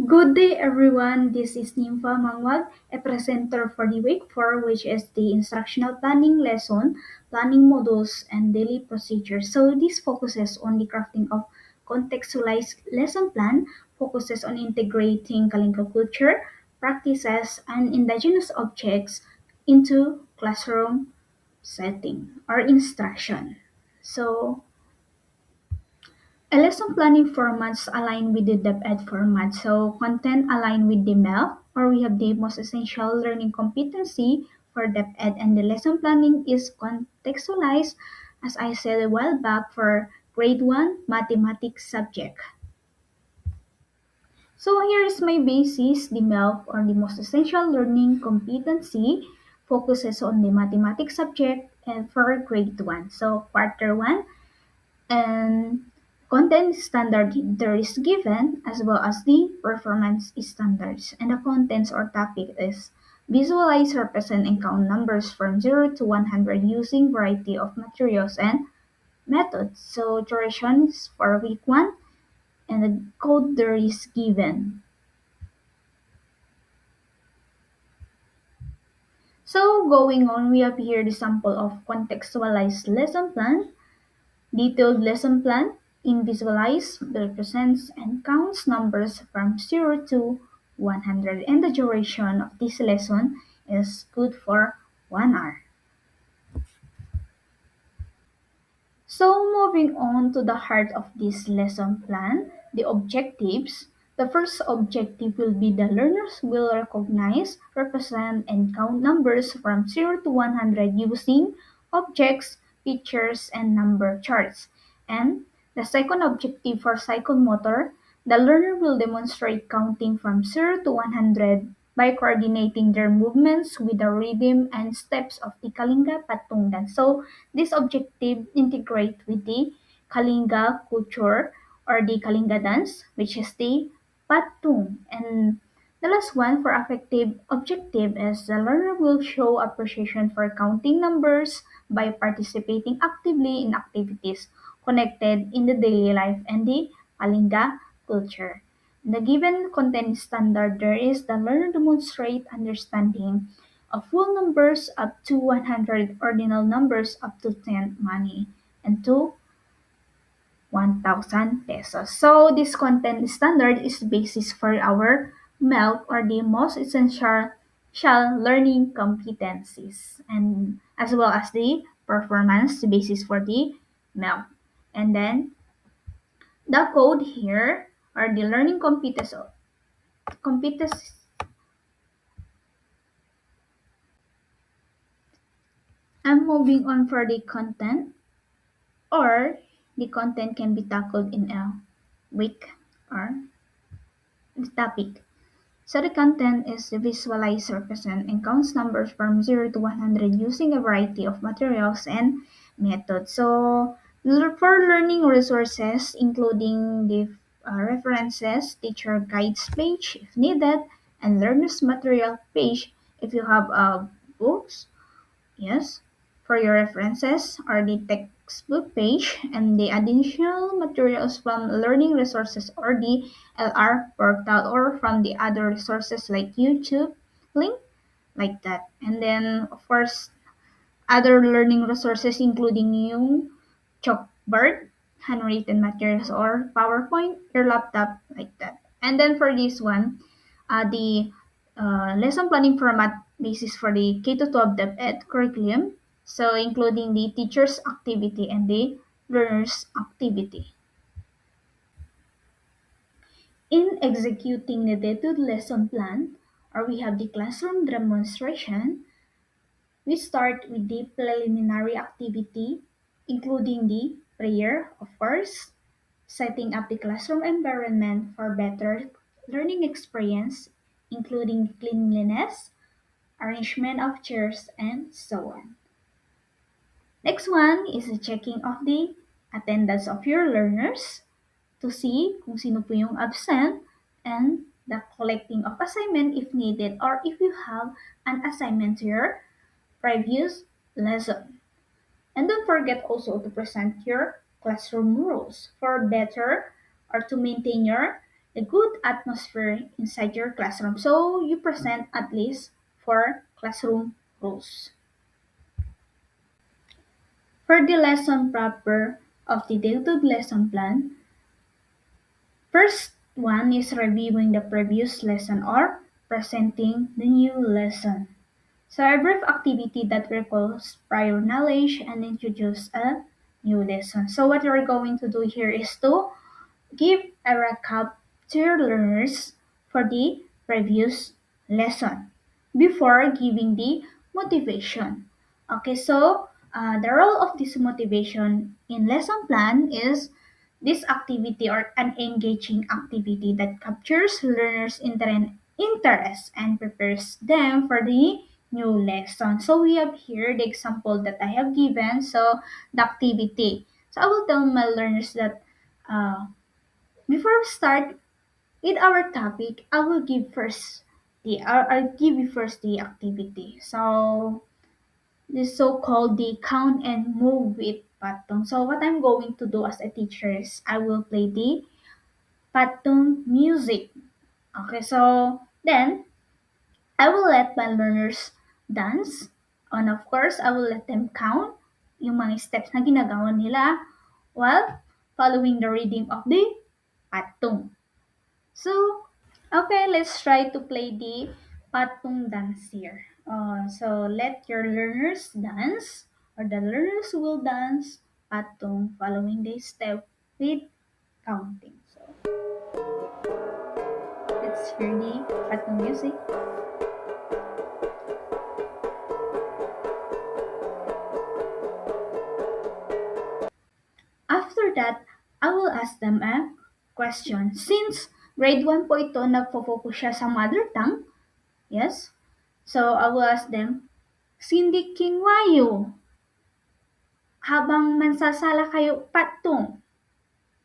Good day, everyone. This is Nympha Mangwag, a presenter for the week 4, which is the instructional planning lesson, planning modules, and daily procedures. So this focuses on the crafting of contextualized lesson plan, focuses on integrating Kalinga culture, practices, and indigenous objects into classroom setting or instruction. So a lesson planning formats align with the DepEd format. So content align with the MEL, or we have the most essential learning competency for DepEd, and the lesson planning is contextualized, as I said a while back, for grade 1 mathematics subject. So here is my basis. The MELF, or the most essential learning competency, focuses on the mathematics subject and for grade 1. So quarter 1, and content standard there is given, as well as the performance standards, and the contents or topic is visualize, represent, and count numbers from 0 to 100 using variety of materials and methods. So duration is for week 1, and the code there is given. So going on, we have here the sample of contextualized lesson plan. Detailed lesson plan in Visualize represents and counts numbers from 0 to 100, and the duration of this lesson is good for 1 hour. So moving on to the heart of this lesson plan, the objectives. The first objective will be the learners will recognize, represent, and count numbers from 0 to 100 using objects, pictures, and number charts. And the second objective for psychomotor, the learner will demonstrate counting from 0 to 100 by coordinating their movements with the rhythm and steps of the Kalinga Patungan. So this objective integrate with the Kalinga culture or the Kalinga dance, which is the Patung. And the last one for affective objective is the learner will show appreciation for counting numbers by participating actively in activities connected in the daily life and the Kalinga culture. The given content standard there is the learner demonstrate understanding of full numbers up to 100, ordinal numbers up to 10 money, and to 1,000 pesos. So this content standard is basis for our MELC, or the most essential learning competencies, and as well as the performance basis for the MELC. And then the code here, or the learning competencies. I'm moving on for the content, or the content can be tackled in a week, or the topic. So the content is visualize, represent, and counts numbers from 0 to 100 using a variety of materials and methods. So for learning resources, including the references, teacher guides page if needed, and learners material page if you have books. Yes, for your references are the textbook page and the additional materials from learning resources or the LR portal, or from the other resources like YouTube link, like that. And then of course other learning resources including yung chalkboard, handwritten materials, or PowerPoint, your laptop, like that. And then for this one, the lesson planning format basis for the K to 12 DepEd curriculum, so including the teacher's activity and the learner's activity. In executing the detailed lesson plan, or we have the classroom demonstration, we start with the preliminary activity, including the prayer, of course, setting up the classroom environment for better learning experience, including cleanliness, arrangement of chairs, and so on. Next one is the checking of the attendance of your learners to see kung sino po yung absent, and the collecting of assignment if needed, or if you have an assignment to your previous lesson. And don't forget also to present your classroom rules for better, or to maintain your a good atmosphere inside your classroom. So you present at least 4 classroom rules. For the lesson proper of the daily lesson plan, first one is reviewing the previous lesson or presenting the new lesson. So a brief activity that recalls prior knowledge and introduce a new lesson. So what we're going to do here is to give a recap to your learners for the previous lesson before giving the motivation. Okay, so the role of this motivation in lesson plan is this activity or an engaging activity that captures learners' interest and prepares them for the new lesson. So we have here the example that I have given. So the activity. So I will tell my learners that before we start with our topic, I will give first I'll give you first the activity. So this so-called the count and move with pattern. So what I'm going to do as a teacher is I will play the pattern music. Okay, so then I will let my learners dance. And of course, I will let them count yung mga steps na ginagawa nila while following the rhythm of the patung. So, okay, let's try to play the patung dance here. So, let your learners dance, or the learners will dance patung following the step with counting. So, let's hear the patung music. After that, I will ask them a question. Since grade 1 po ito, nagpo-focus siya sa mother tongue, yes? So, I will ask them, Cindy King Wayo, habang mansasala kayo patung.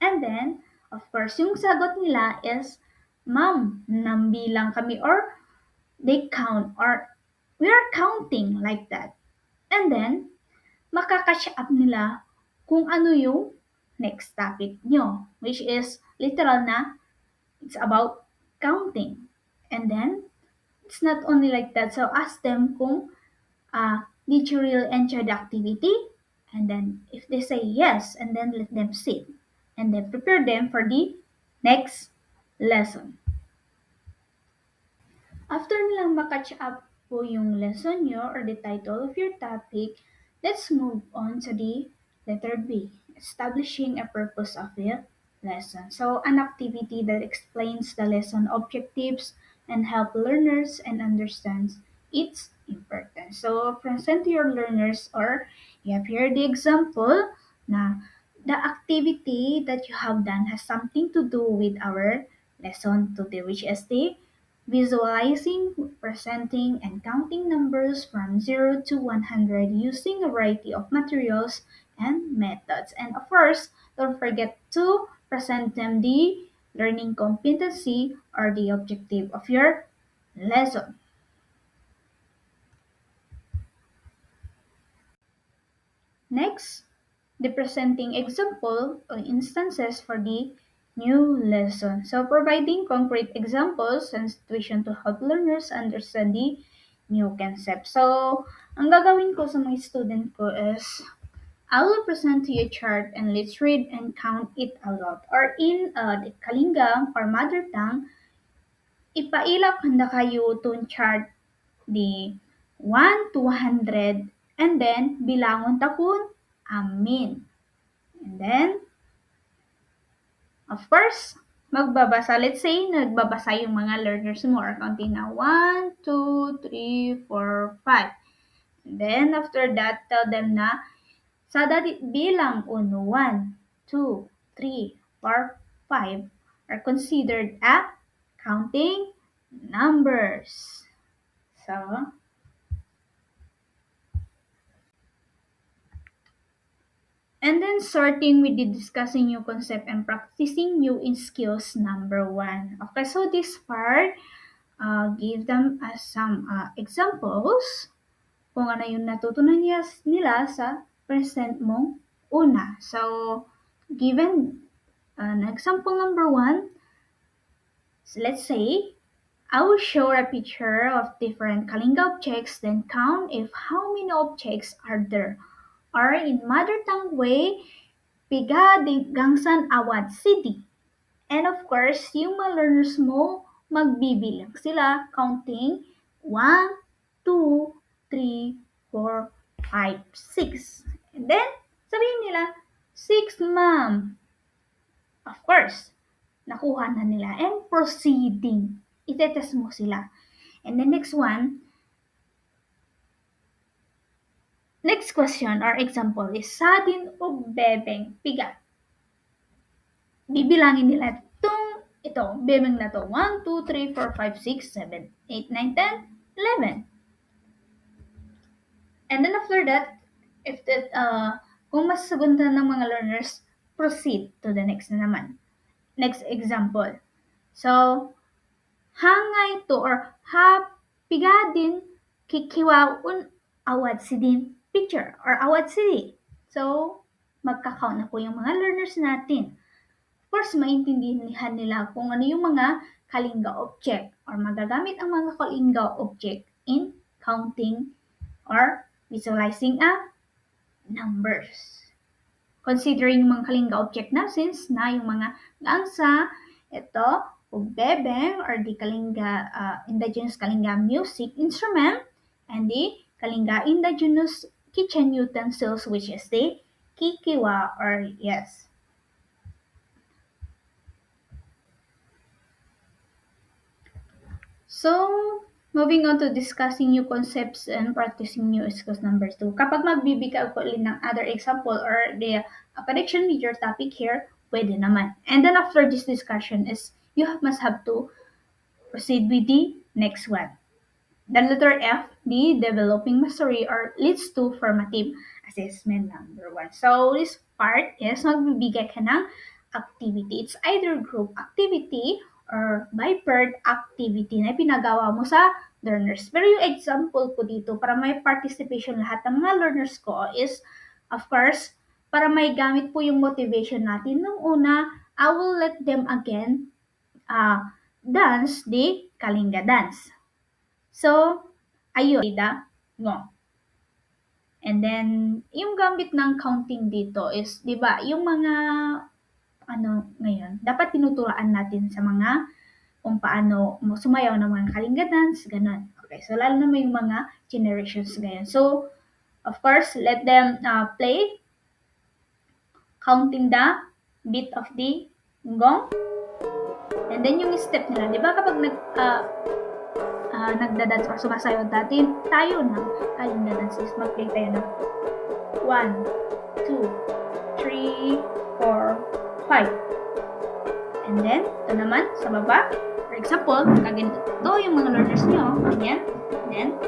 And then, of course, yung sagot nila is, Ma'am, nambilang kami or they count or we are counting like that. And then, makakatch up nila kung ano yung next topic nyo, which is literal na it's about counting. And then, it's not only like that. So, ask them kung did you really enjoy the activity? And then if they say yes, and then let them sit. And then prepare them for the next lesson. After nilang makatch up po yung lesson nyo or the title of your topic, let's move on to the letter B, establishing a purpose of the lesson. So an activity that explains the lesson objectives and help learners and understands its importance. So present to your learners or you have here the example na the activity that you have done has something to do with our lesson today, which is the visualizing, presenting, and counting numbers from 0 to 100 using a variety of materials and methods. And of course, don't forget to present them the learning competency or the objective of your lesson. Next, the presenting example or instances for the new lesson. So providing concrete examples and situation to help learners understand the new concept. So, ang gagawin ko sa mga student ko is I will present to you a chart and let's read and count it aloud. Or in the Kalinga or mother tongue, ipailap handa kayo itong chart di 1 to 100 and then bilangon takun amin. And then, of course, magbabasa. Let's say, nagbabasa yung mga learners mo or counting na 1, 2, 3, 4, 5. And then, after that, tell them na sa dati bilang uno, 1, 2, 3, 4, 5 are considered a counting numbers. So, and then sorting with the discussing new concept and practicing new in skills number 1. Okay, so this part, give them some examples kung ano yung natutunan nila sa present mong una. So, given an example number 1, So let's say I will show a picture of different Kalinga objects, then count if how many objects are there. Or in mother tongue way, piga di gangsan awat city. And of course, yung mga learners mo, magbibilang sila, counting 1, 2, 3, 4, 5, 6. And then, sabihin nila, 6, ma'am. Of course, nakuha na nila. And proceeding. Itetest mo sila. And the next one, next question or example is sadin o bebeng piga. Bibilangin nila ito, bebeng na to. 1, 2, 3, 4, 5, 6, 7, 8, 9, 10, 11. And then after that, if that, kung masasagot na ng mga learners, proceed to the next na naman. Next example. So, hangay to or piga din kikiwaun awad si din picture or awad si. So, magka-count na po yung mga learners natin. Of course, maintindihan nila kung ano yung mga kalinga object or magagamit ang mga kalinga object in counting or visualizing a numbers. Considering yung mga kalinga object na since na yung mga gangsa, ito, bebeng or the kalinga, indigenous kalinga music instrument, and the kalinga indigenous kitchen utensils, which is the kikiwa or yes. So, moving on to discussing new concepts and practicing new skills number 2. Kapag magbibigay ako ulit ng other example or the connection with your topic here, pwede naman. And then after this discussion is, you must have to proceed with the next one. The letter F, the developing mastery or leads to formative assessment number 1. So, this part is magbibigay ka ng activity. It's either group activity or by part activity na pinagawa mo sa learners. Pero yung example ko dito, para may participation lahat ng mga learners ko is, of course, para may gamit po yung motivation natin. Nung una, I will let them again dance the Kalinga dance. So, ayun, ngo. And then, yung gamit ng counting dito is, di ba, yung mga ngayon, dapat tinuturuan natin sa mga kung paano sumayaw ng mga Kalinga dance, ganun. Okay, so lalo na may mga generations ngayon. So, of course, let them play counting the beat of the gong. And then yung step nila, di ba kapag nagda-dance or sumasayaw dati, tayo ng Kalinga dance is mag-play tayo ng 1, 2, 3, 4, 5. And then, ito naman, sa baba. For example, kaganito yung mga learners nyo. Ganyan. Then,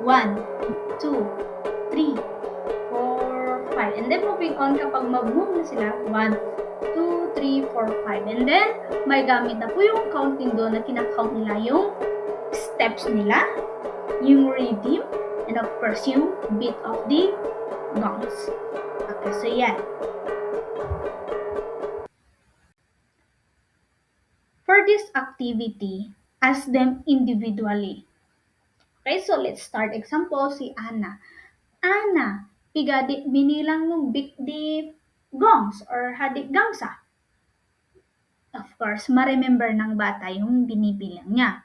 1, 2, 3, 4, 5. And then, moving on, kapag mag-move na sila, 1, 2, 3, 4, 5. And then, may gamit na po yung counting doon na kinakount nila yung steps nila, yung rhythm, and of course, yung beat of the gongs. Okay, so yan. For this activity, ask them individually. Okay, so let's start. Example, si Ana. Ana, piga di binilang nung big di gongs or hadi gangsa. Of course, ma-remember ng bata yung binibilang niya.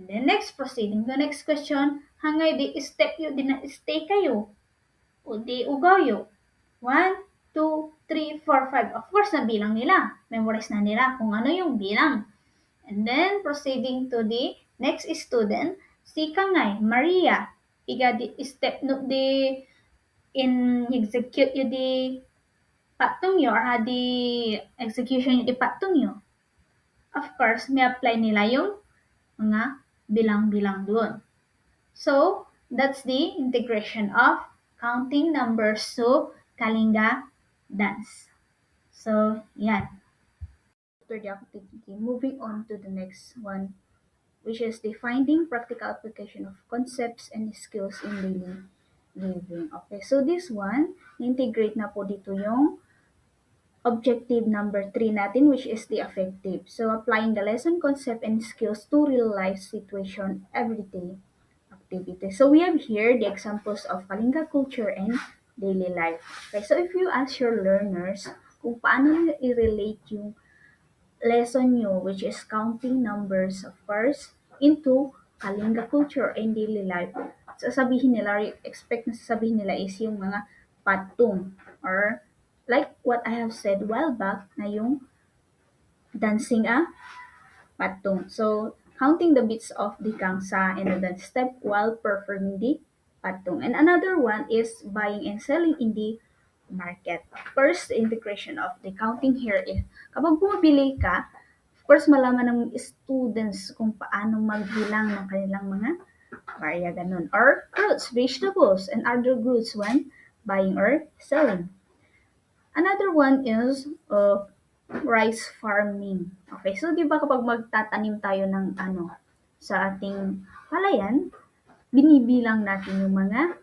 And then next, proceeding to the next question, hangay di step yo, di na stay kayo. O di ugayo. 1, 2, 3, 4, 5. Of course, nabilang nila. Memorize na nila kung ano yung bilang. And then, proceeding to the next student, si Kangay, Maria. Iga di step no di in execute yu di patong yu or di execution yu di patong yu. Of course, may apply nila yung mga bilang-bilang doon. So, that's the integration of counting numbers to Kalinga dance. So, yan. After the activity, moving on to the next one, which is the finding practical application of concepts and skills in daily living. Okay, so this one, integrate na po dito yung objective number 3 natin, which is the affective. So, applying the lesson concept and skills to real life situation, everyday activity. So, we have here the examples of Kalinga culture and daily life. Okay, so if you ask your learners kung paano nila i-relate yung lesson nyo, which is counting numbers, of course, into Kalinga culture and daily life, sasabihin nila, or expect na sasabihin nila is yung mga patung, or like what I have said while back na yung dancing patung. So, counting the beats of the gangsa and the dance step while performing the patung. And another one is buying and selling in the market. First, the integration of the counting here is kapag bumibili ka, of course, malaman ng students kung paano magbilang ng kanilang mga barya ganun. Or fruits, vegetables, and other goods when buying or selling. Another one is rice farming. Okay, so di ba kapag magtatanim tayo ng sa ating palayan, binibilang natin yung mga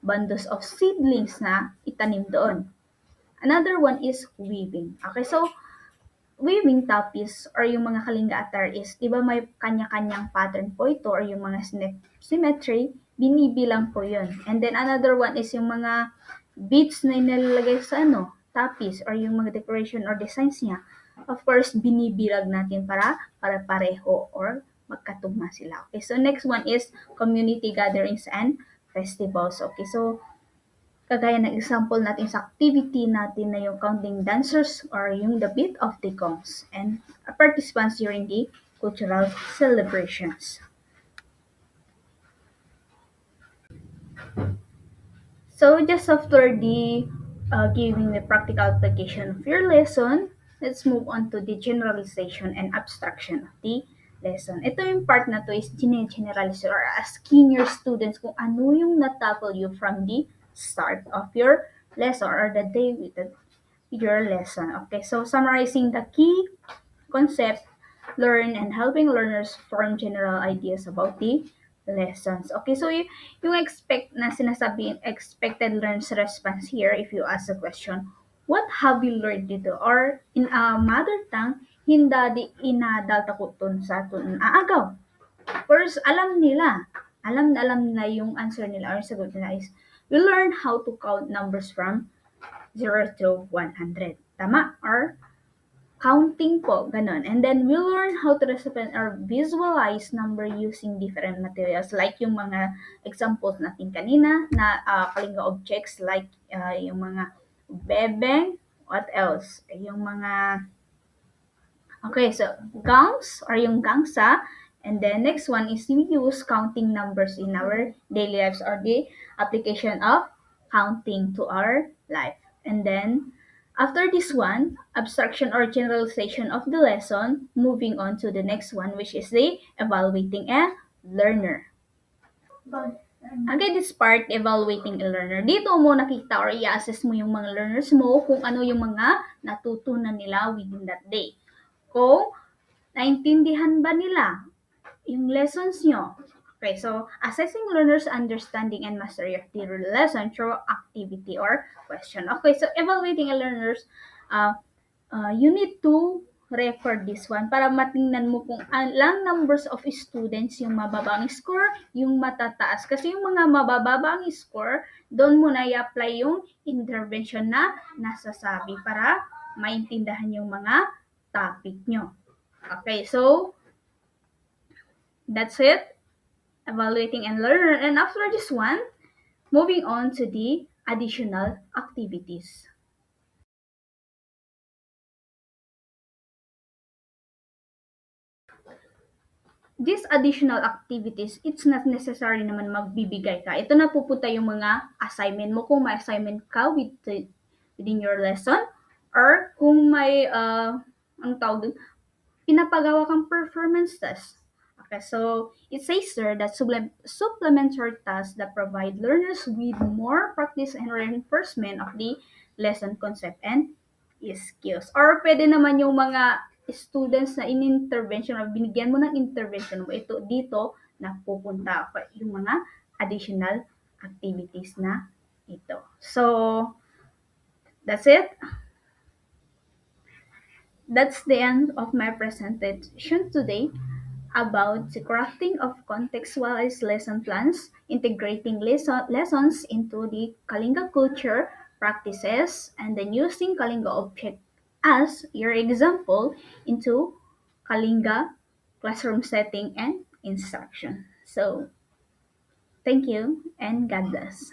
bundles of seedlings na itanim doon. Another one is weaving. Okay, so weaving tapis or yung mga kalinga attire is, di ba may kanya-kanyang pattern po ito or yung mga symmetry, binibilang po yun. And then another one is yung mga beads na nilalagay sa tapis or yung mga decoration or designs niya. Of course, binibilag natin para pareho or magkatugma sila. Okay, so next one is community gatherings and festivals. Okay, so kagaya ng example natin sa activity natin na yung counting dancers or yung the beat of the gongs and participants during the cultural celebrations. So just after the giving the practical application of your lesson, let's move on to the generalization and abstraction of the lesson. Ito yung part na to is generalize or asking your students kung ano yung natackle you from the start of your lesson or the day with your lesson. Okay, so summarizing the key concept, learn, and helping learners form general ideas about the lessons. Okay, so yung expect na sinasabi, expected learners response here, if you ask the question, what have you learned dito? Or in a mother tongue, hinda di inadal takuton sa atun aagaw. First, alam na alam nila yung answer nila or sagot nila is, we learn how to count numbers from 0 to 100. Tama? Or counting po, ganun. And then we learn how to represent or visualize number using different materials like yung mga examples natin kanina na kalinga objects like yung mga bebeng, what else? Yung mga okay, so gangs or yung gangsa, and then next one is we use counting numbers in our daily lives or the application of counting to our life. And then after this one, abstraction or generalization of the lesson, moving on to the next one, which is the evaluating a learner. Again, this part, evaluating a learner. Dito mo nakita or i-assess mo yung mga learners mo kung ano yung mga natutunan nila within that day. Kung naintindihan ba nila yung lessons nyo. Okay, so assessing learners' understanding and mastery of the lesson through activity or question. Okay, so evaluating a learners, you need to record this one para matingnan mo kung ilang numbers of students yung mababa ang score, yung matataas. Kasi yung mga mabababa ang score, doon mo na i-apply yung intervention na nasasabi para maintindahan yung mga topic nyo. Okay, so that's it. Evaluating and learn. And after this one, moving on to the additional activities. These additional activities, it's not necessary naman magbibigay ka. Ito na pupunta yung mga assignment mo kung may assignment ka within your lesson or kung may ang tawag dun, pinapagawa kang performance test. Okay, so it says there that supplementary tasks that provide learners with more practice and reinforcement of the lesson concept and skills. Or pwede naman yung mga students na in-intervention or binigyan mo ng intervention mo, ito dito na pupunta yung mga additional activities na ito. So, that's it. That's the end of my presentation today about the crafting of contextualized lesson plans, integrating lessons into the Kalinga culture practices, and then using Kalinga object as your example into Kalinga classroom setting and instruction. So, thank you and God bless.